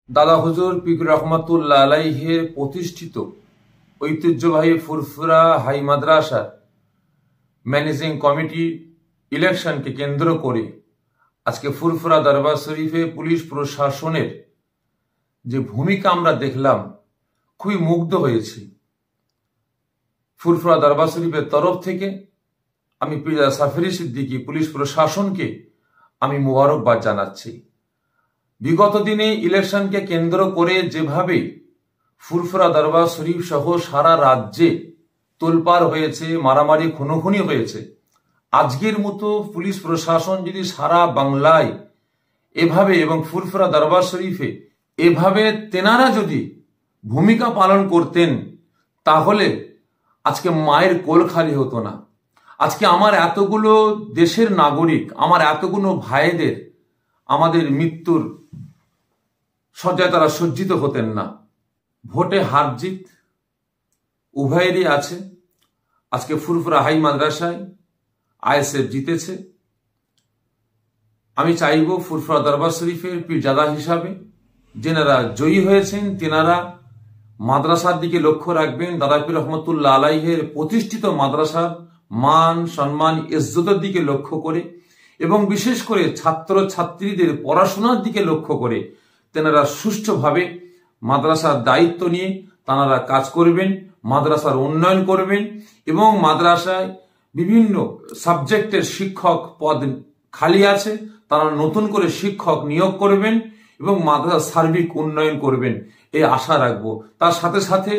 দাদা হুজুর পীর রহমাতুল্লাহ আলাইহের প্রতিষ্ঠিত ঐতিহ্যবাহী ফুরফুরা হাই মাদ্রাসার ম্যানেজিং কমিটি ইলেকশনকে কেন্দ্র করে আজকে ফুরফুরা দরবার শরীফে পুলিশ প্রশাসনের যে ভূমিকা আমরা দেখলাম, খুবই মুগ্ধ হয়েছি। ফুরফুরা দরবার শরীফের তরফ থেকে আমি পীর সাফেরি সিদ্দিকী পুলিশ প্রশাসনকে আমি মোবারকবাদ জানাচ্ছি। বিগত দিনে ইলেকশনকে কেন্দ্র করে যেভাবে ফুরফুরা দরবার শরীফ সহ সারা রাজ্যে তোলপাড় হয়েছে, মারামারি খুনোখুনি হয়েছে, আজকের মতো পুলিশ প্রশাসন যদি সারা বাংলায় এভাবে এবং ফুরফুরা দরবার শরীফে এভাবে তেনারা যদি ভূমিকা পালন করতেন, তাহলে আজকে মায়ের কোল খালি হতো না। আজকে আমার এতগুলো দেশের নাগরিক, আমার এতগুলো ভাইদের আমাদের মৃত্যুর শয্যায় তারা সজ্জিত হতেন না। ভোটে হার জিত উভয়েরই আছে। আজকে ফুরফুরা হাই মাদ্রাসায় আইএসএফ জিতেছে। আমি চাইব ফুরফুরা দরবার শরীফের পীরজাদা হিসাবে যেনারা জয়ী হয়েছেন তেনারা মাদ্রাসার দিকে লক্ষ্য রাখবেন। দাদা পীর রহমতুল্লাহ আলাইহের প্রতিষ্ঠিত মাদ্রাসার মান সম্মান ইজ্জতের দিকে লক্ষ্য করে এবং বিশেষ করে ছাত্র ছাত্রীদের পড়াশোনার দিকে লক্ষ্য করে তেনারা সুষ্ঠুভাবে মাদ্রাসার দায়িত্ব নিয়ে তাঁরা কাজ করবেন, মাদ্রাসার উন্নয়ন করবেন এবং মাদ্রাসায় বিভিন্ন সাবজেক্টের শিক্ষক পদ খালি আছে, তারা নতুন করে শিক্ষক নিয়োগ করবেন এবং মাদ্রাসার সার্বিক উন্নয়ন করবেন, এই আশা রাখবো। তার সাথে সাথে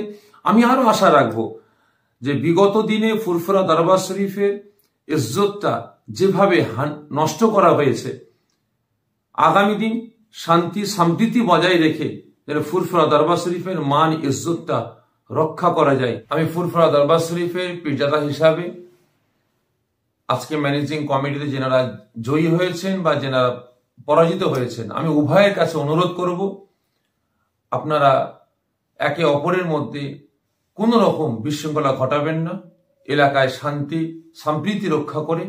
আমি আরো আশা রাখবো যে বিগত দিনে ফুরফুরা দরবার শরীফের ইজ্জতটা যেভাবে নষ্ট করা হয়েছে, আগামী দিন শান্তি সম্প্রীতি বজায় রেখে যেন ফুরফুরা দরবার শরীফের মান ইজ্জতটা রক্ষা করা যায়। আমি ফুরফুরা দরবার শরীফের পীরজাদা হিসাবে আজকে ম্যানেজিং কমিটিতে যেনারা জয়ী হয়েছেন বা যেনারা পরাজিত হয়েছেন, আমি উভয়ের কাছে অনুরোধ করব, আপনারা একে অপরের মধ্যে কোন রকম বিশৃঙ্খলা ঘটাবেন না। এলাকায় শান্তি সম্প্রীতি রক্ষা করে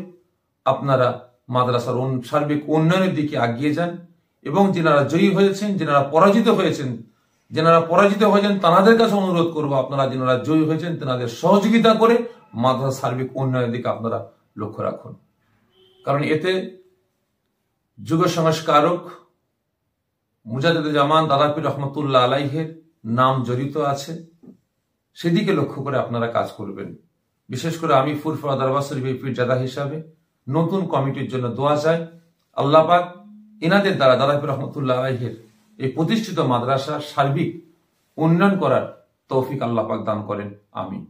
আপনারা মাদ্রাসার সার্বিক উন্নয়নের দিকে এগিয়ে যান এবং যেনারা জয়ী হয়েছেন, যেনারা পরাজিত হয়েছেন তাদের কাছে অনুরোধ করবো, আপনারা যেনারা জয়ী হয়েছেন তেনাদের সহযোগিতা করে মাদ্রাসার সার্বিক উন্নয়নের দিকে আপনারা লক্ষ্য রাখুন। কারণ এতে যুগ সংস্কারক মুজাদ্দিদে জামান দাদা পীর রহমতুল্লাহ আলাইহের নাম জড়িত আছে, সেদিকে লক্ষ্য করে আপনারা কাজ করবেন। বিশেষ করে আমি ফুরফুরা দরবার শরীফের পীরজাদা হিসাবে নতুন কমিটির জন্য দোয়া চাই। আল্লাহ পাক এনাদের দ্বারা দাদা পীর রহমতুল্লাহ আলাইহের এই প্রতিষ্ঠিত মাদ্রাসা সার্বিক উন্নয়ন করার তৌফিক আল্লাহ পাক দান করেন। আমিন।